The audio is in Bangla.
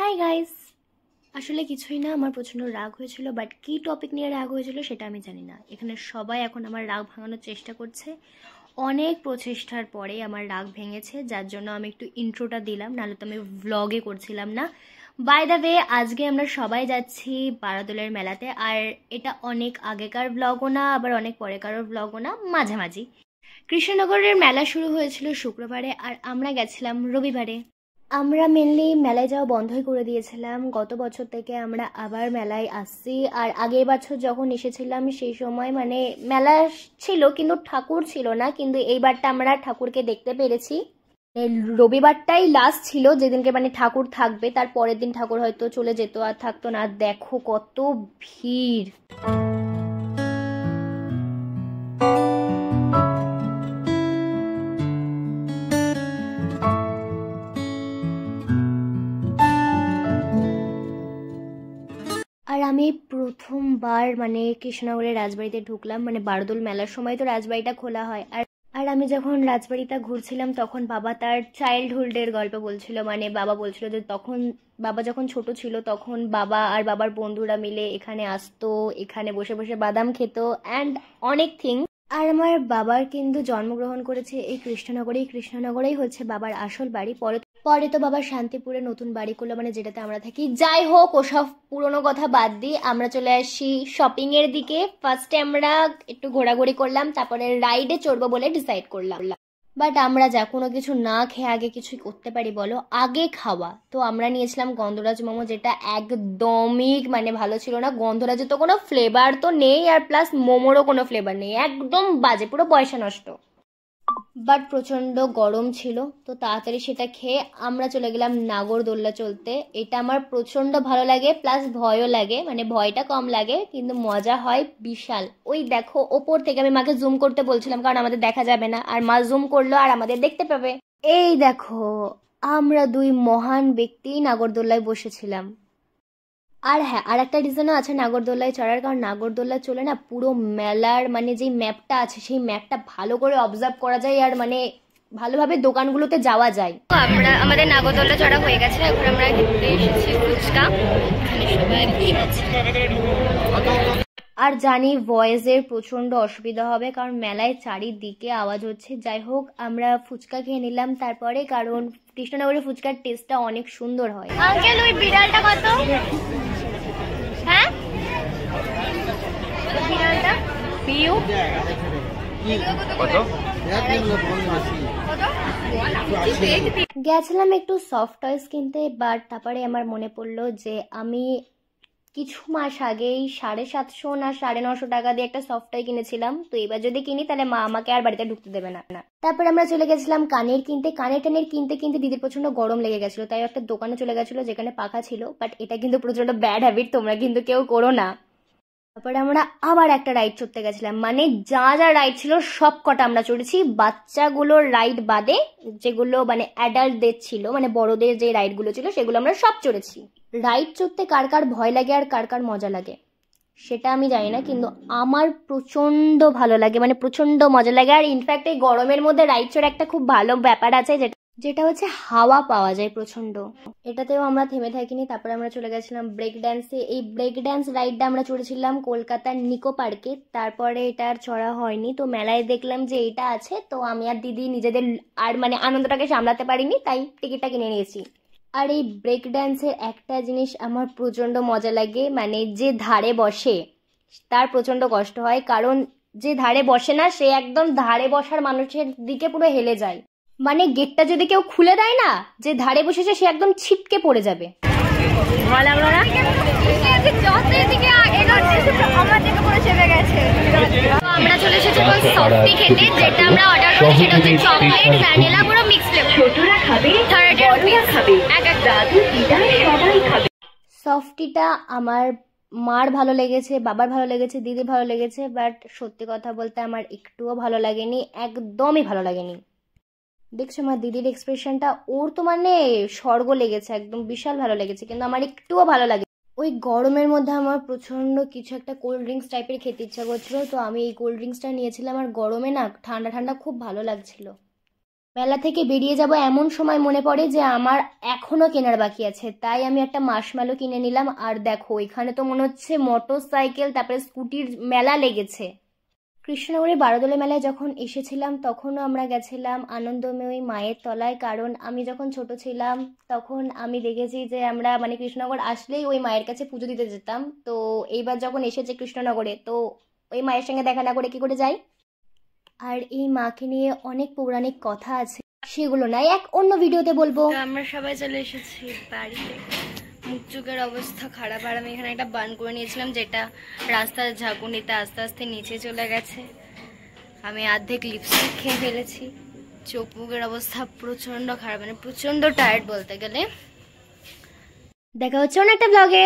হাই গাইস, আসলে কিছুই না, আমার প্রচণ্ড রাগ হয়েছিল, বাট কী টপিক নিয়ে রাগ হয়েছিল সেটা আমি জানি না। এখানে সবাই এখন আমার রাগ ভাঙানোর চেষ্টা করছে। অনেক প্রচেষ্টার পরে আমার রাগ ভেঙেছে, যার জন্য আমি একটু ইন্ট্রোটা দিলাম, নাহলে তো আমি ভ্লগে করছিলাম না। বাই দ্য ওয়ে, আজকে আমরা সবাই যাচ্ছি বারাদোলের মেলাতে, আর এটা অনেক আগেকার ব্লগও না, আবার অনেক পরেকারও ব্লগও না, মাঝামাঝি। কৃষ্ণনগরের মেলা শুরু হয়েছিল শুক্রবারে, আর আমরা গেছিলাম রবিবারে। আমরা মেনলি মেলায় যাওয়া বন্ধই করে দিয়েছিলাম। গত বছর থেকে আমরা আবার মেলায় আসছি, আর আগের বছর যখন এসেছিলাম সেই সময় মানে মেলা ছিল কিন্তু ঠাকুর ছিল না, কিন্তু এইবারটা আমরা ঠাকুরকে দেখতে পেরেছি। রবিবারটাই লাস্ট ছিল যেদিনকে মানে ঠাকুর থাকবে, তার পরের দিন ঠাকুর হয়তো চলে যেত আর থাকতো না। দেখো কত ভিড়। আর আমি প্রথমবার মানে কৃষ্ণনগরের রাজবাড়িতে ঢুকলাম, মানে বারদোল মেলার সময় তো রাজবাড়িটা খোলা হয়। আর আমি যখন রাজবাড়িটা ঘুরছিলাম তখন বাবা তার চাইল্ডহুডের গল্প বলছিল, মানে বাবা বলছিল যে তখন বাবা যখন ছোট ছিল তখন বাবা আর বাবার বন্ধুরা মিলে এখানে আসতো, এখানে বসে বসে বাদাম খেত অ্যান্ড অনেক থিং। আর আমার বাবার কিন্তু জন্মগ্রহণ করেছে এই কৃষ্ণনগরেই। কৃষ্ণনগরেই হচ্ছে বাবার আসল বাড়ি। পরে পরে তো বাবা শান্তিপুরে নতুন বাড়ি করলো, মানে যেটাতে আমরা থাকি। যাই হোক, ওসব পুরোনো কথা বাদ দিই, আমরা চলে আসি শপিং এর দিকে। ফার্স্টে আমরা একটু ঘোরাঘুরি করলাম, তারপরে রাইডে চড়বো বলে ডিসাইড করলাম। বাট আমরা যা কোনো কিছু না খেয়ে আগে কিছুই করতে পারি বলো? আগে খাওয়া। তো আমরা নিয়েছিলাম গন্ধরাজ মোমো, যেটা একদমই মানে ভালো ছিল না। গন্ধরাজে তো কোনো ফ্লেভার তো নেই, আর প্লাস মোমোরও কোনো ফ্লেভার নেই, একদম বাজে, পুরো পয়সা নষ্ট। বাট প্রচণ্ড গরম ছিল, তো তাড়াতাড়ি সেটা খেয়ে আমরা চলে গেলাম নাগরদোল্লা চলতে। এটা আমার প্রচণ্ড ভালো লাগে, প্লাস ভয়ও লাগে, মানে ভয়টা কম লাগে কিন্তু মজা হয় বিশাল। ওই দেখো ওপর থেকে, আমি মাকে জুম করতে বলছিলাম কারণ আমাদের দেখা যাবে না, আর মা জুম করলো আর আমাদের দেখতে পাবে। এই দেখো, আমরা দুই মহান ব্যক্তি নাগরদোল্লায় বসেছিলাম। আর হ্যাঁ, আর একটা রিজনও আছে নাগরদোল্লায় চড়ার, কারণ নাগরদোল্লা চলে না পুরো মেলার মানে যেই ম্যাপটা আছে সেই ম্যাপটা ভালো করে অবজার্ভ করা যায়, আর মানে ভালোভাবে দোকানগুলোতে যাওয়া যায়। আমরা আমাদের নাগরদোল্লা চড়া হয়ে গেছে, এখন আমরা খেতে এসেছি ফুচকা। আর জানি ভয়েসের প্রচন্ড অসুবিধা হবে কারণ মেলায় চারিদিকে আওয়াজ হচ্ছে। যাই হোক, আমরা ফুচকা খেয়ে নিলাম তারপরে, কারণ কৃষ্ণনগরের ফুচকার টেস্টটা অনেক সুন্দর হয়। আঙ্কেল, ওই বিড়ালটা কত? হ্যাঁ, বিড়ালটা পিউ গেছিলাম একটু সফট টয়েস কিনতে, বাট তারপরে আমার মনে পড়লো যে আমি কিছু মাস আগেই 750 না 950 টাকা দিয়ে একটা সফট টয় কিনেছিলাম। তো এবার যদি কিনি তাহলে মা আমাকে আর বাড়িতে ঢুকতে দেবে না। তারপর আমরা চলে গেছিলাম কানের কিনতে। কানের টানের কিনতে কিনতে দিদির প্রচন্ড গরম লেগে গেছিল, তাই একটা দোকানে চলে গেছিল যেখানে পাখা ছিল। বাট এটা কিন্তু প্রচন্ড ব্যাড হ্যাবিট, তোমরা কিন্তু কেউ করো না। তারপরে আমরা আবার একটা রাইড চড়তে গেছিলাম, মানে যা যা রাইড ছিল সব কটা আমরা চড়েছি, বাচ্চাগুলোর রাইড বাদে। যেগুলো মানে অ্যাডাল্টদের ছিল, মানে বড়দের যে রাইডগুলো ছিল সেগুলো আমরা সব চড়েছি। রাইড চড়তে কার কার ভয় লাগে আর কার কার মজা লাগে সেটা আমি জানি না, কিন্তু আমার প্রচন্ড ভালো লাগে, মানে প্রচন্ড মজা লাগে। আর ইনফ্যাক্ট এই গরমের মধ্যে রাইড চড়ে একটা খুব ভালো ব্যাপার আছে, যেটা হচ্ছে হাওয়া পাওয়া যায় প্রচন্ড। এটাতেও আমরা থেমে থাকিনি, তারপরে আমরা চলে গেছিলাম ব্রেক ড্যান্সে। এই ব্রেক ড্যান্স রাইডটা আমরা চড়েছিলাম কলকাতার নিকো পার্কে, তারপরে এটা আর চড়া হয়নি। তো মেলায় দেখলাম যে এটা আছে, তো আমি আর দিদি নিজেদের আর মানে আনন্দটাকে সামলাতে পারিনি, তাই টিকিটটা কিনে নিয়েছি। আর এই ব্রেক ড্যান্সের একটা জিনিস আমার প্রচন্ড মজা লাগে, মানে যে ধারে বসে তার প্রচন্ড কষ্ট হয়, কারণ যে ধারে বসে না সে একদম ধারে বসার মানুষের দিকে পুরো হেলে যায়। মানে গেটটা যদি কেউ খুলে দেয় না, যে ধারে বসেছে সে একদম ছিটকে পড়ে যাবে। আমরা চলে এসেছি সফটি খেতে, যেটা আমরা অর্ডার করি সেটা হচ্ছে চকলেট ভ্যানিলা পুরো মিক্স ফ্লেভার। ছোটরা খাবে, 30 খাবে, সবাই খাবে। সফটিটা আমার মার ভালো লেগেছে, বাবার ভালো লেগেছে, দিদির ভালো লেগেছে, বাট সত্যি কথা বলতে আমার একটুও ভালো লাগেনি, একদমই ভালো লাগেনি। দেখছো আমার দিদির এক্সপ্রেশনটা, ওর তো মানে স্বর্গ লেগেছে, একদম বিশাল ভালো লেগেছে, কিন্তু আমার একটুও ভালো লাগে। ওই গরমের মধ্যে আমার প্রচন্ড কিছু একটা কোল্ড ড্রিঙ্কস টাইপের খেতে ইচ্ছা করছিল, তো আমি এই কোল্ড ড্রিঙ্কসটা নিয়েছিলাম। আর গরমে না ঠান্ডা ঠান্ডা খুব ভালো লাগছিল। মেলা থেকে বেরিয়ে যাব এমন সময় মনে পড়ে যে আমার এখনো কেনার বাকি আছে, তাই আমি একটা মার্শম্যালো কিনে নিলাম। আর দেখো এখানে তো মনে হচ্ছে মোটর সাইকেল তারপরে স্কুটির মেলা লেগেছে। কৃষ্ণনগরের বারোদোলা মেলায় যখন এসেছিলাম তখনও আমরা গেছিলাম আনন্দময়ী মায়ের তলায়, কারণ আমি যখন ছোট ছিলাম তখন আমি দেখেছি যে আমরা মানে কৃষ্ণনগর আসলেই ওই মায়ের কাছে পুজো দিতে যেতাম। তো এইবার যখন এসেছে কৃষ্ণনগরে তো ওই মায়ের সঙ্গে দেখা না করে কি করে যাই। আর এই মাকে নিয়ে অনেক পৌরাণিক কথা আছে, সেগুলো নাই এক অন্য ভিডিওতে বলবো। আমরা সবাই চলে এসেছি বাড়িতে। মুখ চোখের অবস্থা খারাপ, আর আমি এখানে একটা বান করে নিয়েছিলাম যেটা রাস্তার ঝাঁকুনিতে আস্তে আস্তে নিচে চলে গেছে। আমি অর্ধেক লিপস্টিক খেয়ে ফেলেছি। চোখ মুখের অবস্থা প্রচন্ড খারাপ, মানে প্রচন্ড টায়ার্ড বলতে গেলে। দেখা হচ্ছে অন্য একটা ব্লগে।